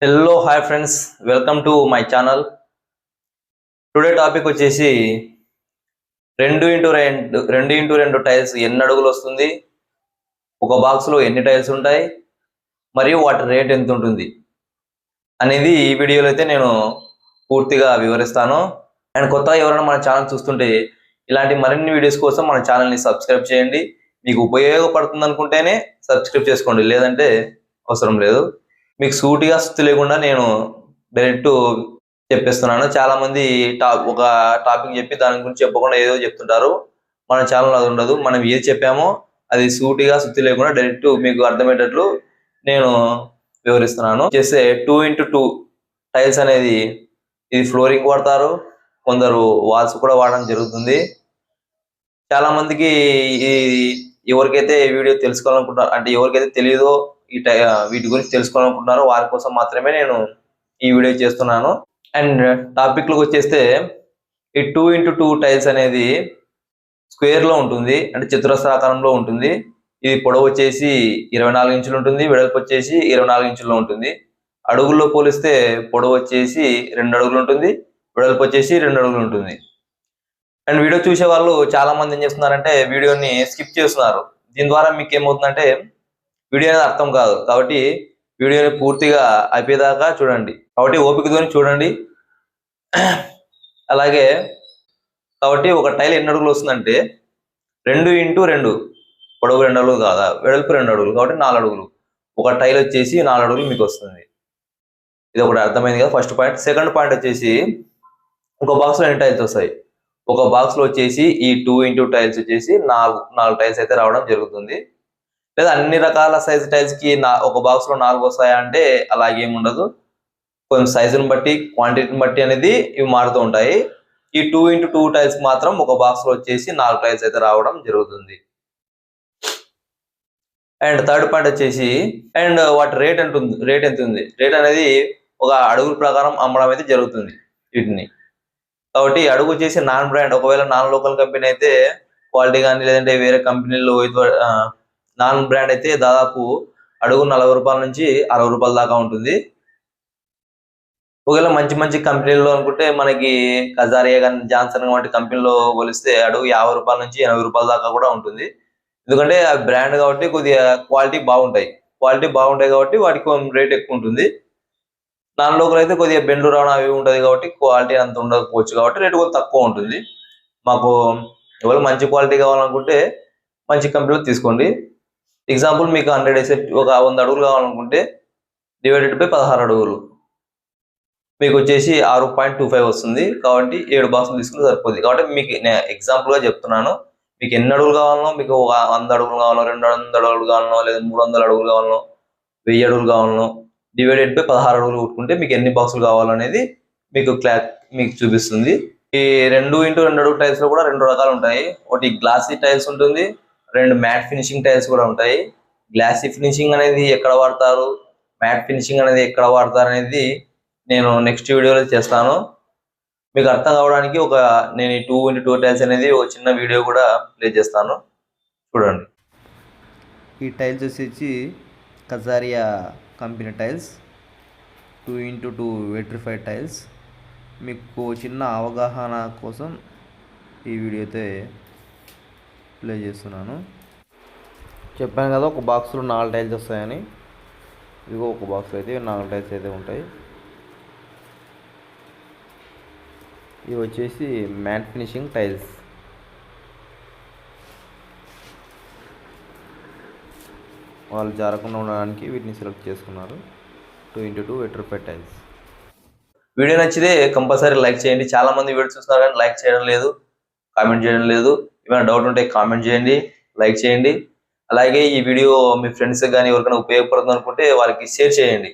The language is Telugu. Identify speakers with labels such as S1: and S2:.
S1: Hello hi friends, welcome to my channel. Today topic వచ్చేసి 2x2 టైల్స్ ఎన్ని అడుగులు వస్తుంది, ఒక బాక్స్లో ఎన్ని టైల్స్ ఉంటాయి, మరియు వాటి రేట్ ఎంత ఉంటుంది అనేది ఈ వీడియోలో అయితే నేను పూర్తిగా వివరిస్తాను. అండ్ కొత్తగా ఎవరైనా మన ఛానల్ చూస్తుంటే ఇలాంటి మరిన్ని వీడియోస్ కోసం మన ఛానల్ని సబ్స్క్రైబ్ చేయండి. మీకు ఉపయోగపడుతుంది అనుకుంటేనే సబ్స్క్రైబ్ చేసుకోండి, లేదంటే అవసరం లేదు. మీకు సూటిగా సుత్తి లేకుండా నేను డైరెక్ట్ చెప్పేస్తున్నాను. చాలా మంది ఒక టాపిక్ చెప్పి దాని గురించి చెప్పకుండా ఏదో చెప్తుంటారు. మన ఛానల్ అది ఉండదు. మనం ఏది చెప్పామో అది సూటిగా సుత్తి లేకుండా డైరెక్ట్ మీకు అర్థమయ్యేటట్లు నేను వివరిస్తున్నాను. చేస్తే 2x2 టైల్స్ అనేది ఇది ఫ్లోరింగ్ వాడతారు, కొందరు వాల్స్ కూడా వాడడం జరుగుతుంది. చాలా మందికి ఈ ఎవరికైతే వీడియో తెలుసుకోవాలనుకుంటారో, అంటే ఎవరికైతే తెలియదో వీటి గురించి తెలుసుకోవాలనుకుంటున్నారో వారి కోసం మాత్రమే నేను ఈ వీడియో చేస్తున్నాను. అండ్ టాపిక్ లోకి వచ్చేస్తే ఈ 2x2 టైల్స్ అనేది స్క్వేర్ లో ఉంటుంది, అంటే చతురస్రాకారంలో ఉంటుంది. ఇది పొడవు వచ్చేసి 24 ఇంచులు ఉంటుంది, వెడల్పు వచ్చేసి 24 ఇంచుల్లో ఉంటుంది. అడుగుల్లో పోలిస్తే పొడవు వచ్చేసి 2 అడుగులు ఉంటుంది, వెడల్పు వచ్చేసి 2 అడుగులు ఉంటుంది. అండ్ వీడియో చూసే వాళ్ళు చాలా మంది ఏం చేస్తున్నారంటే వీడియోని స్కిప్ చేస్తున్నారు. దీని ద్వారా మీకు ఏమవుతుందంటే వీడియో అనేది అర్థం కాదు. కాబట్టి వీడియోని పూర్తిగా అయిపోయేదాకా చూడండి. కాబట్టి ఓపికతోని చూడండి. అలాగే కాబట్టి ఒక టైల్ ఎన్ని అడుగులు వస్తుందంటే 2x2, పొడవు 2 అడుగులు కాదా, వెడల్పు 2 అడుగులు, కాబట్టి 4 అడుగులు. ఒక టైల్ వచ్చేసి 4 అడుగులు మీకు వస్తుంది. ఇది ఒకటి అర్థమైంది కదా, ఫస్ట్ పాయింట్. సెకండ్ పాయింట్ వచ్చేసి ఒక బాక్స్లో ఎన్ని టైల్స్ వస్తాయి. ఒక బాక్స్లో వచ్చేసి ఈ 2x2 టైల్స్ వచ్చేసి 4 టైల్స్ అయితే రావడం జరుగుతుంది. లేదా అన్ని రకాల సైజ్ టైల్స్ కి ఒక బాక్స్ లో 4 వస్తాయా అంటే అలాగేం ఉండదు. కొంచెం సైజుని బట్టి, క్వాంటిటీని బట్టి అనేది ఇవి మారుతూ ఉంటాయి. ఈ 2x2 టైల్స్ మాత్రం ఒక బాక్స్ లో వచ్చేసి 4 టైల్స్ అయితే రావడం జరుగుతుంది. అండ్ థర్డ్ పాయింట్ వచ్చేసి అండ్ వాటి రేట్ ఎంత ఉంది. రేట్ అనేది ఒక అడుగుల ప్రకారం అమ్మడం అయితే జరుగుతుంది వీటిని. కాబట్టి అడుగు వచ్చేసి నాన్ బ్రాండ్, ఒకవేళ నాన్ లోకల్ కంపెనీ అయితే క్వాలిటీ కానీ, లేదంటే వేరే కంపెనీలో నాన్ బ్రాండ్ అయితే దాదాపు అడుగు 40 రూపాయల నుంచి 60 రూపాయల దాకా ఉంటుంది. ఒకవేళ మంచి మంచి కంపెనీల్లో అనుకుంటే మనకి కజారియా కానీ, జాన్సన్ వంటి కంపెనీలో పోలిస్తే అడుగు 50 రూపాయల నుంచి 80 రూపాయల దాకా కూడా ఉంటుంది. ఎందుకంటే అవి బ్రాండ్ కాబట్టి కొద్దిగా క్వాలిటీ బాగుంటాయి కాబట్టి వాటికి రేట్ ఎక్కువ ఉంటుంది. నాన్ లోకల్ అయితే కొద్దిగా బెండ్లు రావడం అవి ఉంటుంది కాబట్టి క్వాలిటీ అంత ఉండకపోవచ్చు, కాబట్టి రేటు కూడా తక్కువ ఉంటుంది. మాకు ఎవరు మంచి క్వాలిటీ కావాలనుకుంటే మంచి కంపెనీలో తీసుకోండి. ఎగ్జాంపుల్ మీకు 100 వేసే ఒక 100 అడుగులు కావాలనుకుంటే డివైడెడ్ బై 16 అడుగులు మీకు వచ్చేసి 6.25 వస్తుంది. కాబట్టి 7 బాక్సులు తీసుకుని సరిపోతుంది. కాబట్టి మీకు నేను ఎగ్జాంపుల్గా చెప్తున్నాను. మీకు ఎన్ని అడుగులు కావాలనో, మీకు 100 అడుగులు కావాలో, 200 అడుగులు కావాలనో, లేదా 300 అడుగులు కావాలనో, 1000 అడుగులు కావాలనో డివైడెడ్ బై 16 అడుగులు కొట్టుకుంటే మీకు ఎన్ని బాక్సులు కావాలనేది మీకు చూపిస్తుంది. ఈ 2x2 అడుగు టైల్స్ లో కూడా 2 రకాలు ఉంటాయి. ఒకటి గ్లాసీ టైల్స్ ఉంటుంది, 2 మ్యాట్ ఫినిషింగ్ టైల్స్ కూడా ఉంటాయి. గ్లాసీ ఫినిషింగ్ అనేది ఎక్కడ వాడతారు, మ్యాట్ ఫినిషింగ్ అనేది ఎక్కడ వాడతారు అనేది నేను నెక్స్ట్ వీడియోలో చేస్తాను. మీకు అర్థం కావడానికి నేను ఈ 2x2 టైల్స్ అనేది ఒక చిన్న వీడియో కూడా ప్లే చేస్తాను, చూడండి.
S2: ఈ టైల్స్ వచ్చేసి Kajaria company tiles, 2x2 vitrified tiles. మీకు చిన్న అవగాహన కోసం ఈ వీడియో అయితే ప్లే చేస్తున్నాను. చెప్పాను కదా ఒక బాక్స్లో 4 టైల్స్ వస్తాయని. ఇదిగో ఒక బాక్స్లో అయితే 4 టైల్స్ అయితే ఉంటాయి. ఇవి వచ్చేసి మ్యాట్ ఫినిషింగ్ టైల్స్. వాళ్ళు జారకుండా ఉండడానికి వీటిని సెలెక్ట్ చేసుకున్నారు. 2x2 vitrified tiles.
S1: వీడియో నచ్చితే కంపల్సరీ లైక్ చేయండి. చాలా మంది వీడియో చూస్తున్నారు కానీ లైక్ చేయడం లేదు, కామెంట్ చేయడం లేదు. ఏమైనా డౌట్ ఉంటే కామెంట్ చేయండి, లైక్ చేయండి. అలాగే ఈ వీడియో మీ ఫ్రెండ్స్ కానీ ఎవరికైనా ఉపయోగపడుతుంది అనుకుంటే వాళ్ళకి షేర్ చేయండి.